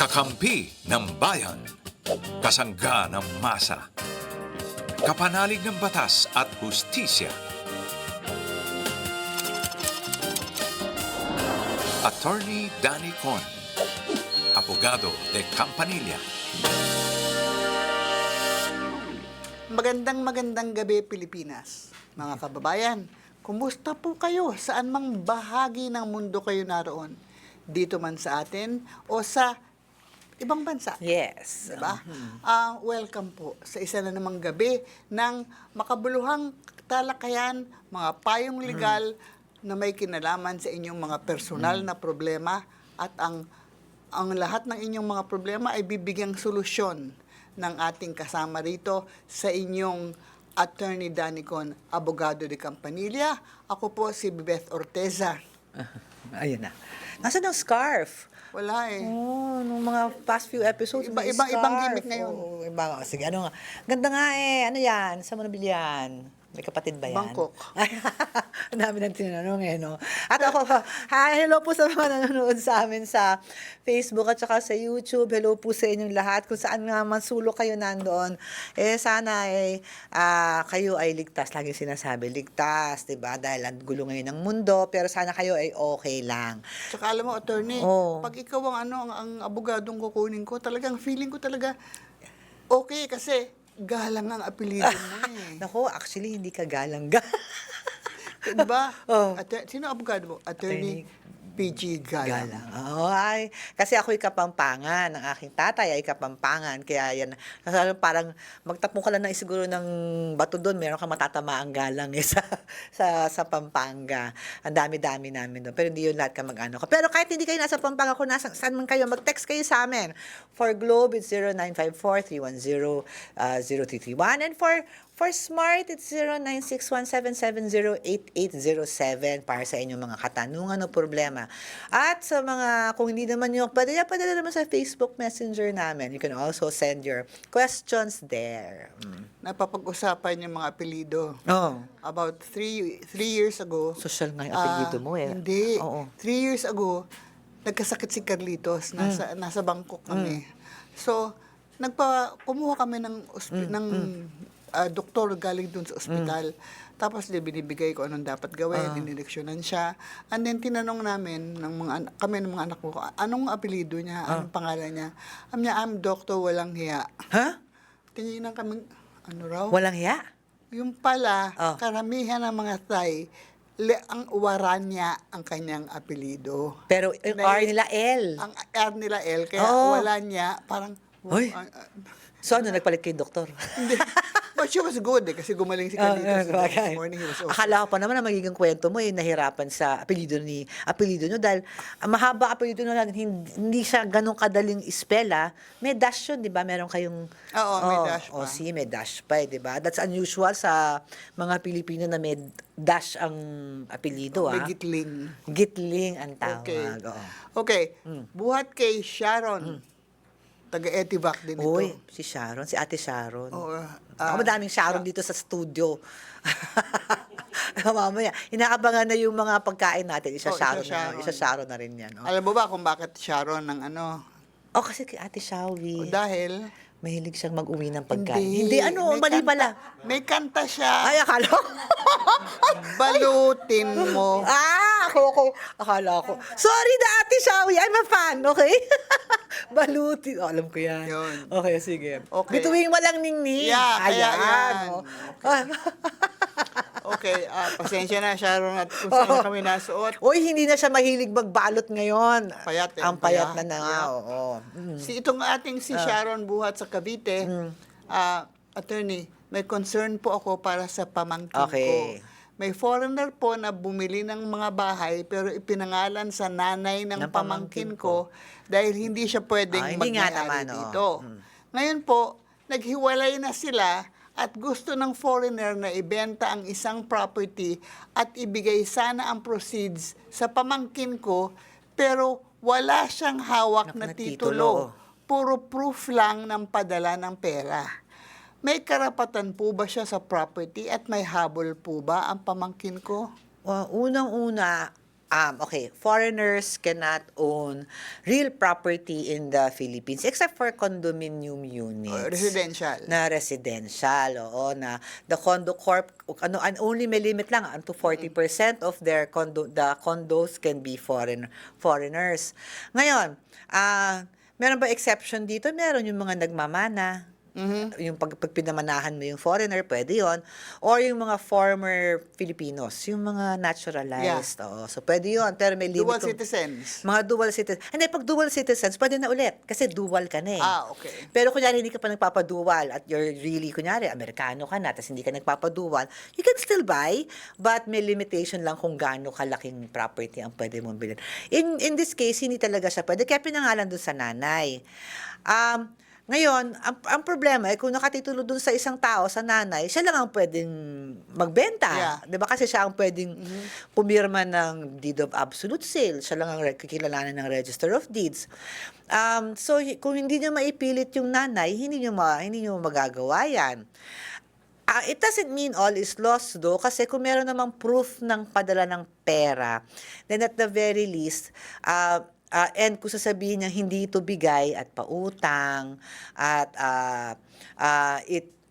Kakampi ng bayan. Kasangga ng masa. Kapanalig ng batas at hustisya. Attorney Danny Con. Abogado de Campanilla. Magandang gabi, Pilipinas. Mga kababayan, kumusta po kayo? Saan mang bahagi ng mundo kayo naroon? Dito man sa atin o sa ibang bansa? Yes. Diba? Welcome po sa isa na namang gabi ng makabuluhang talakayan, mga payong legal na may kinalaman sa inyong mga personal na problema at ang lahat ng inyong mga problema ay bibigyang solusyon ng ating kasama rito sa inyong Attorney Danny Con, Abogado de Campanilla. Ako po si Beth Orteza. Ayun na. Nasaan ang scarf? Wala eh. Oh, nung mga past few episodes, may Ibang scarf. gimmick ngayon. Oh, iba. Sige, ano nga. Ganda nga eh. Ano yan? Saan mo nabili yan? May kapatid ba yan? Bangkok. Ang dami nang tinanong eh, no? At ako, hello po sa mga nanonood sa amin sa Facebook at saka sa YouTube. Hello po sa inyong lahat. Kung saan nga man sulok kayo nandoon, sana kayo ay ligtas. Lagi sinasabi, ligtas, diba? Dahil ang gulo ngayon ng mundo, pero sana kayo ay okay lang. Tsaka alam mo, attorney, pag ikaw ang abogadong kukunin ko, talagang feeling ko talaga okay kasi galang ang apelido mo eh. Nako, actually, hindi ka galang. Diba? Oh. Sino ang abogado mo? Attorney PG Galang. Galang. Oo, ay. Kasi ako'y kapampangan. Ang aking tatay ay kapampangan. Kaya yan, parang magtapong ka lang na siguro ng bato doon, meron kang matatamaang galang eh, sa Pampanga. Ang dami-dami namin doon. Pero hindi yun lahat ka mag-ano ka. Pero kahit hindi kayo nasa Pampanga, kung saan man kayo, mag-text kayo sa amin. For Globe, it's 0954-310-0331. And for Smart, it's 0961-770-8807 para sa inyong mga katanungan o problema. At sa mga, kung hindi naman nyo, padala naman sa Facebook Messenger namin. You can also send your questions there. Napapag-usapan yung mga apelido. Oh. About three years ago. Social nga yung apelido mo eh. Hindi. Oo. 3 years ago, nagkasakit si Carlitos. Nasa Bangkok kami. So, kumuha kami ng doktor galing dun sa ospital. Tapos binibigay ko anong dapat gawin, dinireksyonan siya. And then tinanong namin kami ng mga anak ko, anong apelyido niya, anong pangalan niya. I'm Dr. Walang Hiya. Ha? Tinginan kami, ano raw? Walang hiya? Yung pala, karamihan ng mga Thai, ang Waranya ang kanyang apelyido. Pero yung R nila L. Ang R nila L, kaya wala niya, parang... Hoy. So ano, nagpalit kay doktor? Hindi. But she was good eh, kasi gumaling si Carlitos the next morning. He was okay. Akala ko pa naman na magiging kwento mo nahirapan sa apelido nyo dahil mahaba apelido nyo hindi siya ganun kadaling spell May dash yun, di ba? Meron kayong... Oo, may dash pa. May dash pa di ba? That's unusual sa mga Pilipino na may dash ang apelido May gitling. Gitling ang tawag. Okay. Oo. Okay. Buhat kay Sharon. Taga-Etivac din ito. Uy, si Sharon, si Ate Sharon. Oo, Ako madaming Sharon dito sa studio. Mamaya, inaabangan na yung mga pagkain natin. Isa Sharon na rin yan. Alam mo ba kung bakit Sharon ng ano? Kasi kay Ate Shawi. Dahil... Mahilig siyang mag-uwi ng pagkain. Hindi, mali pala. May kanta siya. Ay, akala ko. Balutin mo. Okay. Akala ko. Sorry na, Ate Shawi. I'm a fan, okay? Balutin. Alam ko yan. Yun. Okay, sige. Okay. Bituin mo lang, Ningning. Yeah, kaya yan. Okay. Okay, pasensya na, Sharon, at kung saan kami nasuot. Uy, hindi na siya mahilig magbalot ngayon. Payat Ang payat na nga, oo. Itong ating si Sharon Buhat sa Cavite, attorney, may concern po ako para sa pamangkin ko. May foreigner po na bumili ng mga bahay pero ipinangalan sa nanay ng pamangkin ko dahil hindi siya pwedeng mag-may-ari dito. Ngayon po, naghiwalay na sila at gusto ng foreigner na ibenta ang isang property at ibigay sana ang proceeds sa pamangkin ko, pero wala siyang hawak na titulo. Puro proof lang ng padala ng pera. May karapatan po ba siya sa property at may habol po ba ang pamangkin ko? Unang-una, Okay, foreigners cannot own real property in the Philippines except for condominium units. Residential. Na residential, oo, na the condo corp, ano, and only may limit lang up to 40% of their the condos can be foreigners. Ngayon, meron ba exception dito? Meron yung mga nagmamana. Yung pag pinamanahan mo yung foreigner, pwede yon. Or yung mga former Filipinos, yung mga naturalized. Oo. So, pwede yon. Pero may limit. Dual kung- citizens. Mga dual citizens. Hindi, pag dual citizens, pwede na ulit. Kasi dual ka na eh. Okay. Pero kunyari, hindi ka pa nagpapadual at you're really, kunyari, Amerikano ka na, tapos hindi ka nagpapadual, you can still buy, but may limitation lang kung gaano kalaking property ang pwede mong bilhin. In this case, hindi talaga siya pwede. Kaya pinangalan doon sa nanay. Ngayon, ang problema ay kung nakatitulo dun sa isang tao, sa nanay, siya lang ang pwedeng magbenta. Yeah. 'Di ba? Kasi siya ang pwedeng pumirma ng deed of absolute sale. Siya lang ang kikilalanin ng Register of Deeds. So, kung hindi niyo maipilit yung nanay, hindi niyo magagawa yan. It doesn't mean all is lost though, kasi kung meron namang proof ng padala ng pera, then at the very least, and kung sasabihin niya hindi ito bigay at pautang at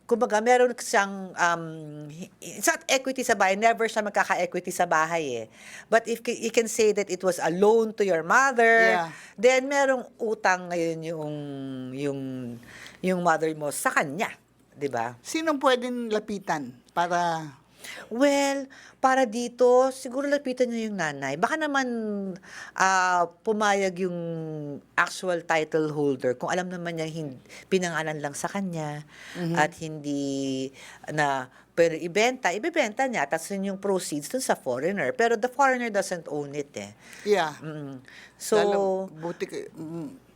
kumbaga meron siyang it's not equity sa bahay, never siya magkaka-equity sa bahay eh. But if you can say that it was a loan to your mother, Yeah. then merong utang ngayon yung mother mo sa kanya, 'di ba? Sinong pwedeng lapitan para... Well, para dito, siguro lapitan niyo yung nanay. Baka naman pumayag yung actual title holder kung alam naman niya pinangalan lang sa kanya at hindi na pero ibenta niya tapos yun yung proceeds dun sa foreigner. Pero the foreigner doesn't own it eh. Yeah. So,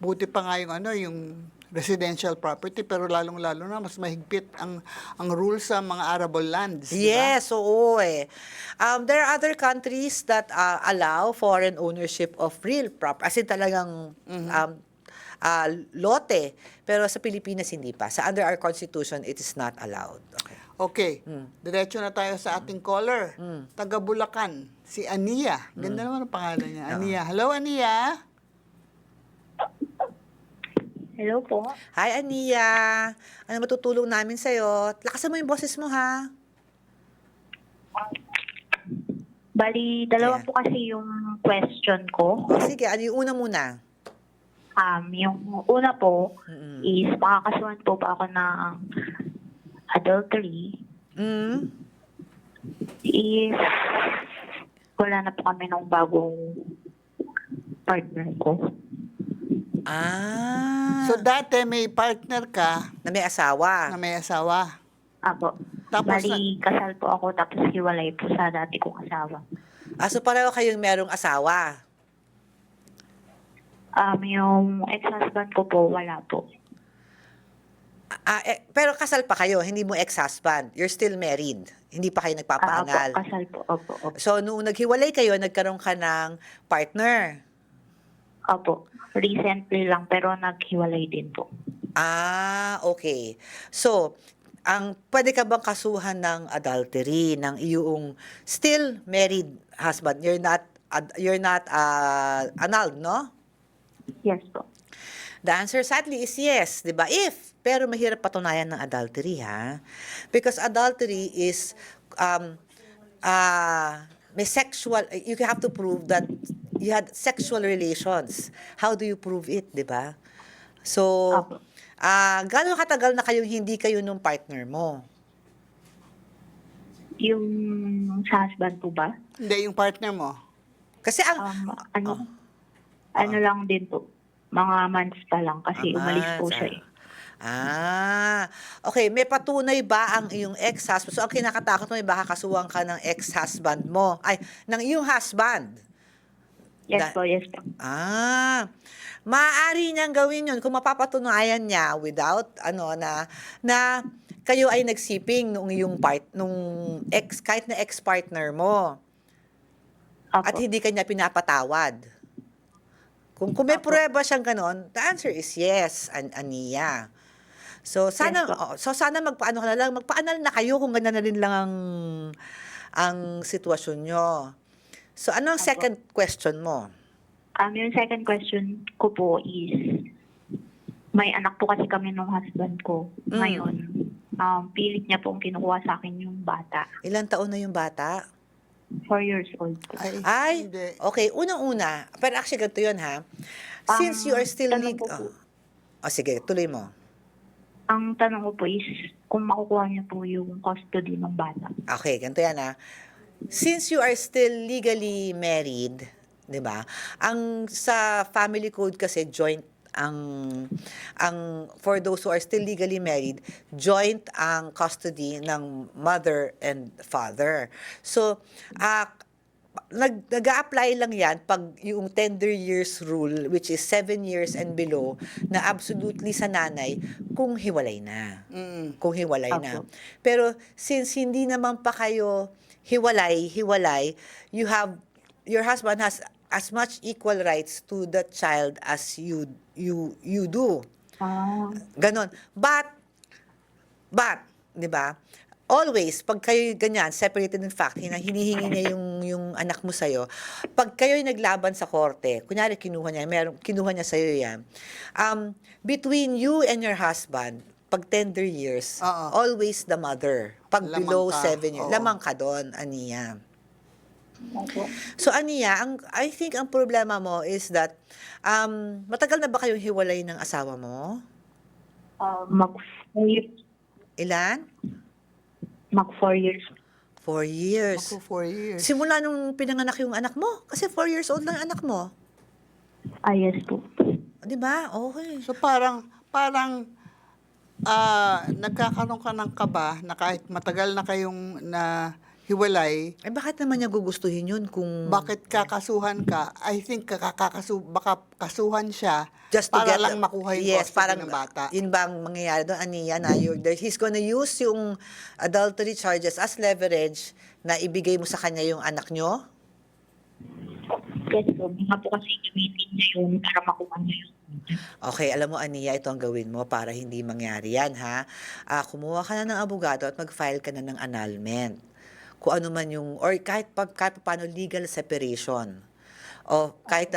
Buti pa nga yung residential property, pero lalong-lalo na mas mahigpit ang rules sa mga arable lands. di ba? yes, oo eh. There are other countries that allow foreign ownership of real property. As in talagang lote. Pero sa Pilipinas hindi pa. Sa under our constitution, it is not allowed. Okay. Okay, diretso na tayo sa ating caller. Taga Bulacan, si Ania. Ganda naman ang pangalan niya. Ania. Hello, Ania. Hello po. Hi, Ania. Ano matutulong namin sa'yo? Lakasan mo yung boses mo, ha? Bali, dalawa Yeah. po kasi yung question ko. O, sige, ano yung una muna? Yung una po is makakasuhan po ba ako ng adultery Mm? if wala na po kami ng bagong partner ko. So dati may partner ka Na may asawa. na may asawa. Apo. Tapos Bali, kasal po ako tapos hiwalay po sa dati kong asawa. So pareho kayong merong asawa. Yung ex-husband ko po, wala po. Pero kasal pa kayo, hindi mo ex-husband. You're still married. Hindi pa kayo Opo, nagpapaanal. kasal po. Opo. So, noong naghiwalay kayo, nagkaroon ka ng partner. Opo. Recently lang, pero naghiwalay din po. Okay. So, pwede ka bang kasuhan ng adultery ng iyong still married husband? You're not annulled, no? Yes po. The answer sadly is yes, 'di ba? Pero mahirap patunayan ng adultery, ha? Because adultery is may sexual, you have to prove that you had sexual relations. How do you prove it, 'di ba? So, Apo. gaano katagal na kayong hindi kayo nung partner mo? Yung sa husband po ba? hindi yung partner mo. Kasi Ano lang din po. Mga months pa lang kasi umalis po siya eh. Okay. May patunay ba ang iyong ex-husband? So, ang kinakatakot mo, baka kasuhan ka ng ex-husband mo. Ay, ng iyong husband. Yes po. Maaari niyang gawin yun kung mapapatunayan niya without, na kayo ay nagsiping nung kahit na ex-partner mo. Opo. At hindi kanya pinapatawad. Kung may pruweba siyang ganon, the answer is yes, Ania. So sana Yes, sana magpaanal na kayo kung ganun na rin lang ang sitwasyon nyo. So, ano ang second question mo? Yung second question ko po is, may anak po kasi kami ng husband ko. Ngayon, pilit niya pong kinukuha sa akin yung bata. Ilang taon na yung bata? 4 years old po. Ay, hindi. okay. Unang-una, pero actually ganito yun ha. Since you are still tanong ko po. sige, tuloy mo. Ang tanong ko po is, kung makukuha niya po yung custody ng bata. Okay, ganito yan ha. Since you are still legally married, 'di ba? Ang sa family code kasi joint ang for those who are still legally married, joint ang custody ng mother and father. So, nag-a-apply lang yan pag yung tender years rule, which is 7 years and below, na absolutely sa nanay kung hiwalay na. Kung hiwalay na. Apo. Pero since hindi naman pa kayo hiwalay, your husband has as much equal rights to the child as you do. Ganon. But, 'di ba? Always, pag kayo ganyan, separated in fact, hinihingi niya yung anak mo sa'yo, pag kayo'y naglaban sa korte, kunyari kinuha niya sa'yo yan, between you and your husband, pag tender years, always the mother. Pag Lamang below ka. 7 years, Oo. lamang ka doon, Ania. Opo. So, Ania, I think ang problema mo is that, matagal na ba kayong hiwalay ng asawa mo? Ilan? 4 years. 4 years. Ako 4 years. Simula nung pinanganak yung anak mo? Kasi 4 years old lang yung anak mo. Yes po. Di ba? Okay. So parang nagkakaroon ka ng kaba na kahit matagal na kayong hiwalay, Eh, bakit naman niya gugustuhin yun kung... bakit kakasuhan ka? I think baka kasuhan siya Just to para get lang makuha yung yes, custody parang ng bata. yun ba ang mangyayari doon, Ania, na he's gonna use yung adultery charges as leverage na ibigay mo sa kanya yung anak nyo? Yes po. Mga po kasi gamitin niya yun para makuha niya yun. Okay, alam mo, Ania, ito ang gawin mo para hindi mangyari yan, ha? Kumuha ka na ng abogado at mag-file ka na ng annulment. Kung ano man yung, or kahit paano legal separation. O kahit,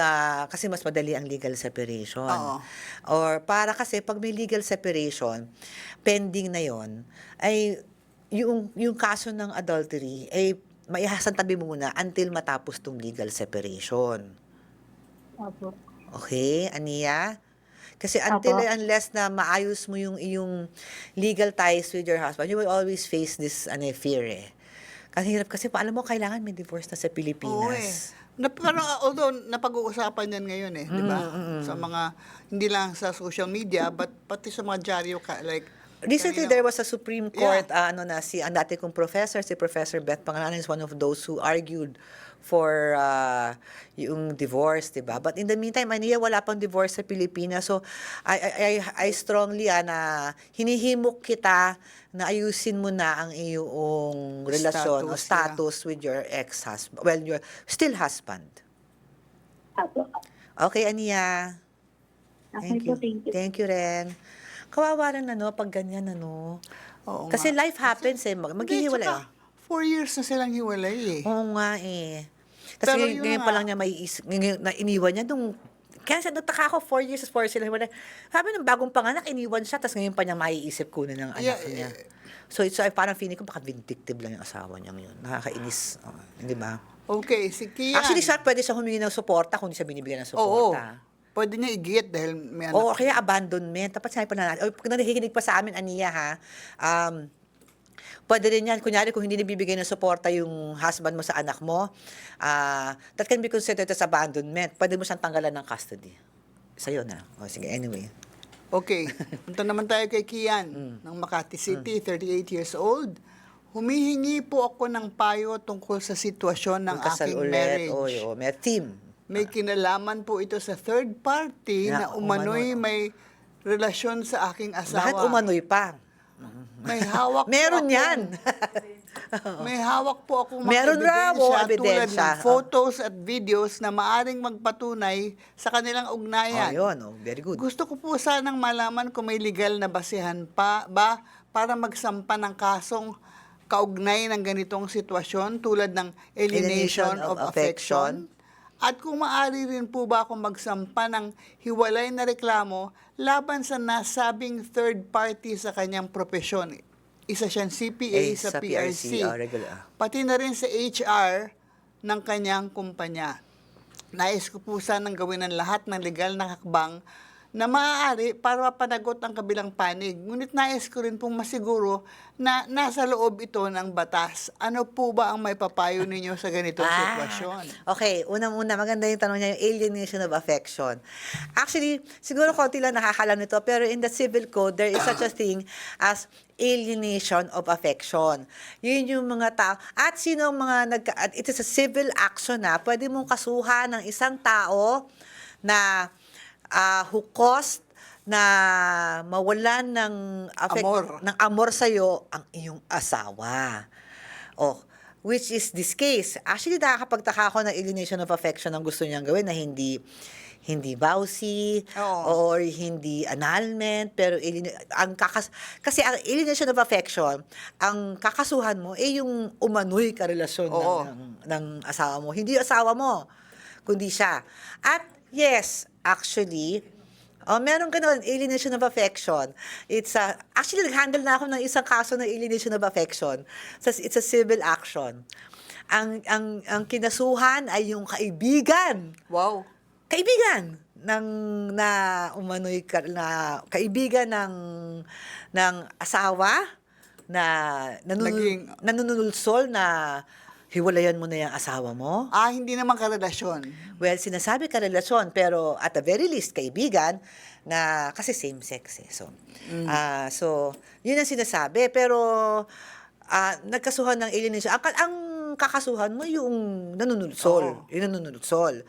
kasi mas madali ang legal separation. Oo. Or para kasi pag may legal separation, pending na yon ay yung kaso ng adultery, ay maihasantabi muna until matapos tong legal separation. Opo. Okay, Ania? Kasi until Apo. and unless na maayos mo yung iyong legal ties with your husband, you will always face this fear eh. Kasi hirap kasi alam mo, kailangan may divorce na sa Pilipinas. Oo pero although napag-uusapan yan ngayon di ba? Sa mga, hindi lang sa social media, but pati sa mga dyaryo like, Recently, kanina- there was a Supreme Court, ang dati kong professor, si Professor Beth Pangalanan is one of those who argued for yung divorce, di ba? But in the meantime, Ania, wala pang divorce sa Pilipinas. So, I strongly na hinihimok kita na ayusin mo na ang iyong relasyon o status with your ex-husband. Well, your still husband. Opo. Okay, Ania. Okay po, thank you. Thank you rin. Kawawa rin pag ganyan, Oo Kasi nga. life happens maghihiwalay. Hindi, tsaka 4 years na silang hiwalay Oo nga eh. Tapos Pero ngayon, yun ngayon nga. pa lang niya ngayon na iniwan niya kaya siya nagtaka ako 4 years sila hiwalay. Sabi ng bagong panganak, iniwan siya, tapos ngayon pa niya maiisip kunin ng anak niya. So parang feeling ko baka vindictive lang yung asawa niya yun. Nakakainis. Di ba? Okay, si Kian. Actually, pwede siya humingi ng suporta kung hindi siya binibigyan ng Oo. suporta. Pwede niya i-get dahil may anak. Oo, kaya abandonment. Dapat sabi pa na natin. O, pag nakikinig pa sa amin, Ania, ha, pwede rin yan. Kunyari, kung hindi nabibigay ng suporta yung husband mo sa anak mo, that can be considered as abandonment. Pwede mo siyang tanggalan ng custody. Sa'yo na. O, sige, anyway. Okay, punta naman tayo kay Kian ng Makati City, 38 years old. Humihingi po ako ng payo tungkol sa sitwasyon ng Kasal aking ulit. marriage. May team. May kinalaman po ito sa third party na umano'y may relasyon sa aking asawa. Bakit umano'y pa? May hawak Meron po yan. May hawak po akong mga Meron raw, tulad ebidensya. ng photos at videos na maaring magpatunay sa kanilang ugnayan. Yun. Very good. Gusto ko po sanang malaman kung may legal na basihan ba para magsampa ng kasong kaugnay ng ganitong sitwasyon tulad ng alienation of affection? At kung maaari rin po ba akong magsampa ng hiwalay na reklamo laban sa nasabing third party sa kanyang profesyon? Isa siyang CPA sa PRC. Regular. Pati na rin sa HR ng kanyang kumpanya. Nais ko po sanang gawin ang lahat ng legal na hakbang na maaari para mapanagot ang kabilang panig. Ngunit nais ko rin pong masiguro na nasa loob ito ng batas. Ano po ba ang may papayo ninyo sa ganitong sitwasyon? Okay, unang-una, maganda yung tanong niya, yung alienation of affection. Actually, siguro konti lang nakakalam nito, pero in the civil code, there is such a thing as alienation of affection. Yun yung mga tao. At sino ang mga it is a civil action na pwede mong kasuhan ng isang tao na who caused na mawalan ng amor sa iyo ang iyong asawa. Which is this case. Actually, nakakapagtaka ako ng alienation of affection ang gusto niyang gawin na hindi vowsy or hindi annulment, pero kasi ang alienation of affection, ang kakasuhan mo yung umano'y karelasyon ng asawa mo. Hindi yung asawa mo, kundi siya. At yes, actually, meron ganun, alienation of affection. Actually, nag-handle na ako ng isang kaso ng alienation of affection. It's a civil action. Ang kinasuhan ay yung kaibigan. Wow. Kaibigan kaibigan ng asawa na nanunulsol na hiwalayan mo na yung asawa mo. Hindi naman karelasyon. Well, sinasabi karelasyon, pero at the very least, kaibigan, na kasi same sex eh. So, yun ang sinasabi. Pero, nagkasuhan ng alienation. Ang kakasuhan mo yung nanunulsol. Yung nanunulsol.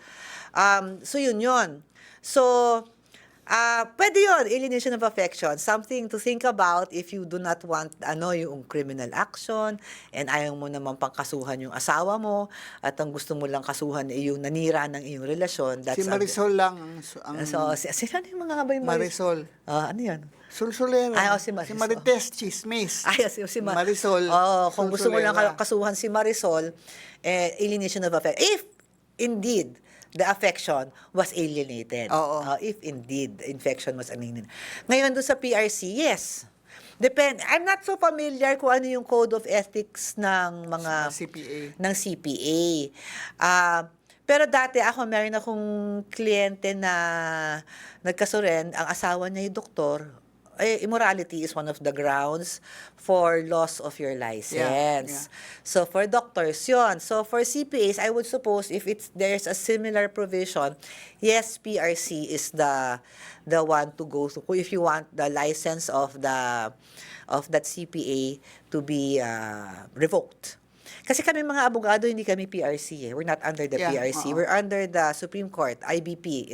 So, yun. So, pwede yun, alienation of affection. Something to think about if you do not want yung criminal action and ayaw mo naman pangkasuhan yung asawa mo at ang gusto mo lang kasuhan ay yung nanira ng iyong relasyon. Si Marisol lang sila yung mga ba yung Marisol. Ano yan? Sulsulera. Si Marisol. Si Marites Chismis. Si Marisol. Kung gusto mo lang kasuhan si Marisol, alienation of affection. If indeed the affection was alienated. If indeed the affection was alienated. Ngayon doon sa PRC, yes. I'm not so familiar kung ano yung code of ethics ng mga CPA. Pero dati meron akong kliyente na nagkasuren, ang asawa niya yung doktor. Immorality is one of the grounds for loss of your license. So for doctors, yun. So for CPAs, I would suppose if there's a similar provision, yes, PRC is the one to go to. If you want the license of that CPA to be revoked. Kasi kami mga abogado, hindi kami PRC. We're not under the PRC. We're under the Supreme Court, IBP.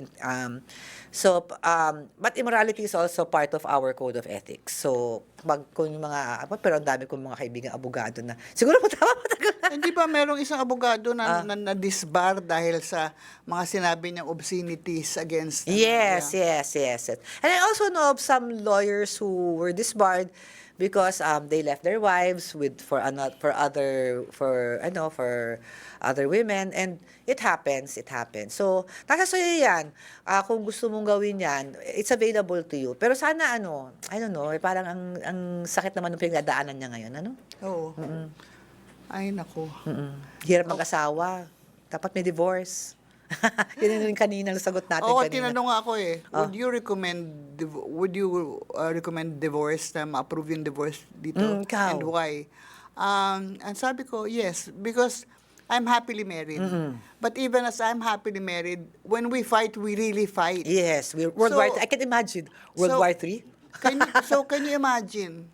But immorality is also part of our code of ethics. So, pero ang dami kong mga kaibigan abogado na, siguro matagal na. Hindi ba merong isang abogado na disbar dahil sa mga sinabi niyang obscenities against Yes. And I also know of some lawyers who were disbarred because they left their wives for other women, and it happens. So nasa sa'yo yan. Kung gusto mong gawin yan, it's available to you. Pero sana I don't know, parang ang sakit naman ng pinagdadaanan niya ngayon, Oo. Ay nako. Hirap mag-asawa. Dapat may divorce. Yun yung kaninang sagot natin kanina. Tinanong ako would you recommend divorce na ma-approve yung divorce dito? And why? And sabi ko, yes, because I'm happily married. But even as I'm happily married, when we fight, we really fight. Yes, World War III. I can imagine. World War III? Can you imagine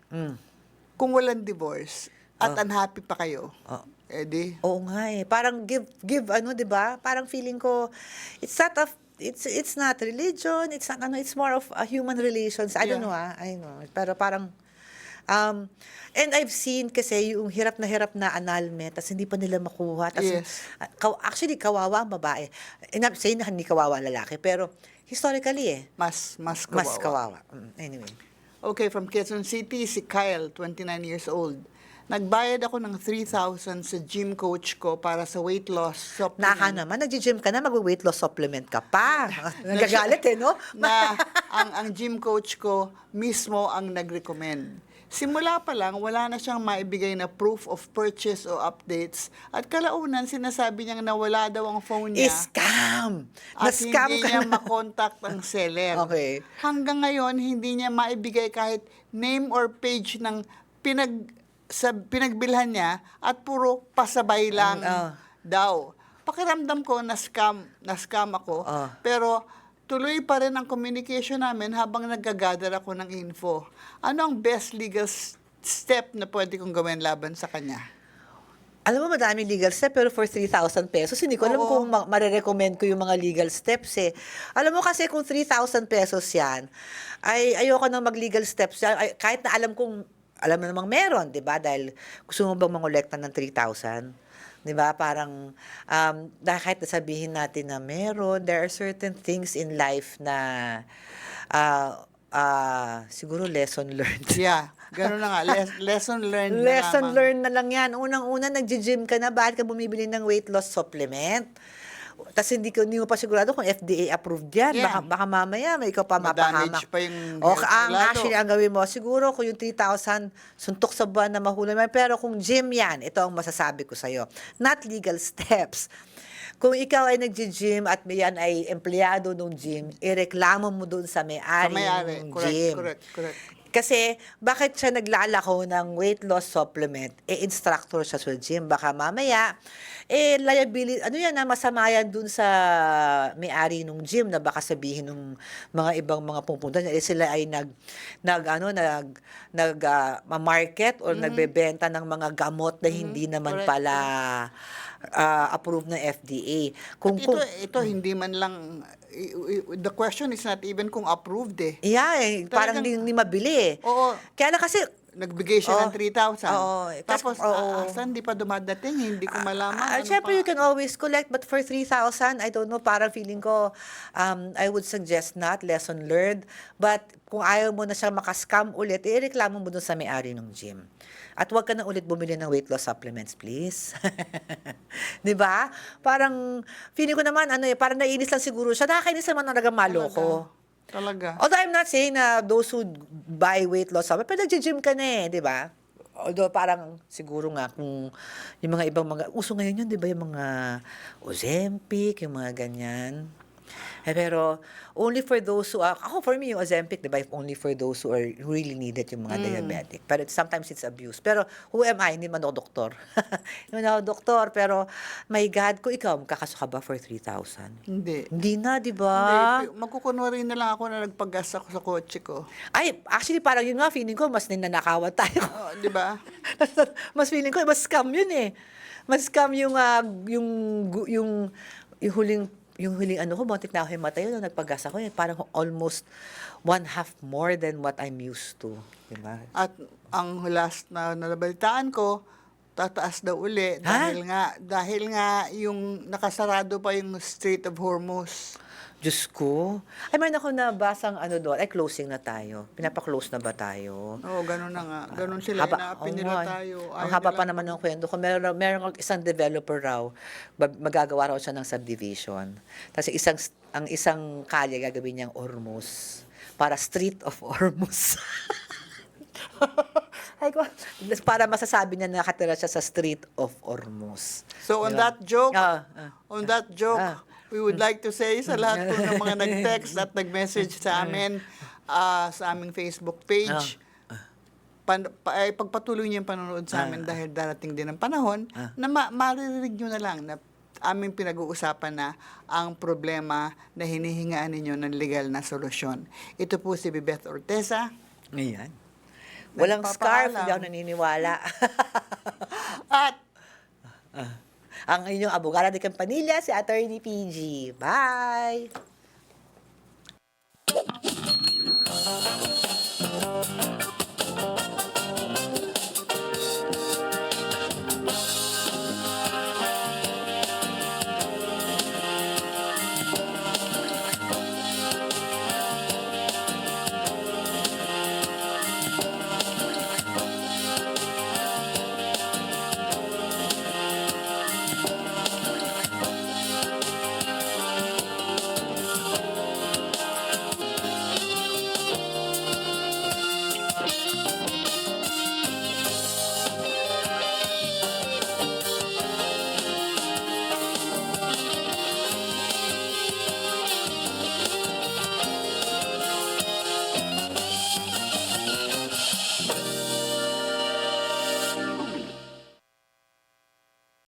kung walang divorce at unhappy pa kayo? Eddie? Oo nga Parang give di ba? Parang feeling ko, it's not religion, it's more of a human relations. I don't know I know. Pero parang, and I've seen kasi yung hirap na annulment, tas hindi pa nila makuha. Tas, actually, kawawa ang babae. I'm saying na hindi kawawa ang lalaki, pero historically mas kawawa. Mas kawawa. Anyway. Okay, from Quezon City, si Kyle, 29 years old. nagbayad ako ng 3,000 sa gym coach ko para sa weight loss supplement. Naka naman, nag-gym ka na, mag-weight loss supplement ka pa. Nagagalit no? Na ang gym coach ko mismo ang nag-recommend. Simula pa lang, wala na siyang maibigay na proof of purchase o updates. At kalaunan, sinasabi niyang nawala daw ang phone niya. Scam! At Na-scam hindi ka niya na. makontakt ang seller. Okay. Hanggang ngayon, hindi niya maibigay kahit name or page ng pinagbilhan niya at puro pasabay lang daw. Pakiramdam ko na scam ako. Pero tuloy pa rin ang communication namin habang nag-gather ako ng info. Ano ang best legal step na pwede kong gawin laban sa kanya? Alam mo, madaming legal step, pero for 3,000 pesos, hindi ko alam Oo. kung marirecommend ko yung mga legal steps eh. Alam mo kasi kung 3,000 pesos yan, ay ayoko nang mag-legal steps yan. Ay, kahit na alam mo namang meron, di ba? Dahil gusto mo bang mangolekta ng 3,000? 'Di ba? Parang dahil kahit nasabihin natin na meron, there are certain things in life na siguro lesson learned. Yeah, gano'n na nga. Lesson learned na Lesson lamang. learned na lang yan. Unang-una, nag-gym ka na, bakit ka bumibili ng weight loss supplement? Tapos hindi mo pa sigurado kung FDA approved yan. Yeah. Baka mamaya may ikaw pa mapahamak. Ma-damage pa yung O, health lalo. actually, ang gawin mo, siguro kung yung 3,000 suntok sa buwan na mahulay mo. Pero kung gym yan, ito ang masasabi ko sa'yo. Not legal steps. Kung ikaw ay nag-gym at yan ay empleyado ng gym, ireklamo mo doon sa may-ari ng gym. Correct. Kasi, bakit siya naglalako ng weight loss supplement? Instructor siya sa gym. Baka mamaya, liability, masama yan dun sa may-ari ng gym na baka sabihin ng mga ibang mga pupunta niya, sila ay market or nagbebenta ng mga gamot na hindi naman Correct. pala approved ng FDA. Ito hindi man lang, the question is not even kung approved eh. Parang Talagang- hindi mabili. Oo. Kaya lang kasi, Nagbigay siya ng 3,000. Oo. Tapos, Oo. asan di pa dumadating, hindi ko malaman. Syempre, you can always collect, but for 3,000, I don't know, parang feeling ko, I would suggest not, lesson learned. But kung ayaw mo na siya makascam ulit, ireklamo mo dun sa may-ari ng gym. At huwag ka na ulit bumili ng weight loss supplements, please. Di ba? Parang, feeling ko naman, parang naiinis lang siguro siya. Nakakainis naman talaga maloko. Talaga. Although I'm not saying na those who buy weight loss supplement, pero nag-gym ka na di ba? Although parang siguro nga kung yung mga ibang uso ngayon yun, di ba, yung mga Ozempic, yung mga ganyan. Pero only for those who for me yung Ozempic, di ba, only for those who really need it, yung mga diabetic. Pero sometimes it's abuse. Pero who am I? Hindi man ako doktor. Hindi man ako doktor, pero my God, kung ikaw, magkakaso ka ba for 3,000? Hindi. Hindi na, di ba? Hindi. Magkukunwari na lang ako na nagpagas ako sa kotse ko. Ay, actually, parang yun nga, feeling ko, mas ninanakawan tayo. Di ba? Mas feeling ko, mas scam yun eh. Mas scam yung huling ko, muntik na ako himatay yun, nagpagas ako parang almost 1/2 more than what I'm used to. Diba? At ang last na nabalitaan ko, tataas daw uli dahil nga yung nakasarado pa yung Strait of Hormuz. Diyos ko. Ay, mayroon ako nabasang doon. Ay, closing na tayo. Pinapa-close na ba tayo? Oo, ganun na nga. Ganun sila, inaapin nila tayo. Ang Ayaw haba pa nila- naman ng kwento ko. Meron isang developer raw, magagawa raw siya ng subdivision. Tapos ang isang kalye gagawin niyang Ormus. Para Street of Ormus. Ay ko, para masasabi niya na nakatira siya sa Street of Ormus. So on Diba? that joke, we would like to say sa lahat po ng mga nag-text at nag-message sa amin sa aming Facebook page, pagpatuloy niyo yung panonood sa amin dahil darating din ang panahon na maririnig nyo na lang na aming pinag-uusapan na ang problema na hinihingaan ninyo ng legal na solusyon. Ito po si Bebeth Orteza. Ayan. Walang scarf, hindi ako naniniwala. At Ang inyong abogada de Campanilla, si Attorney PG. Bye!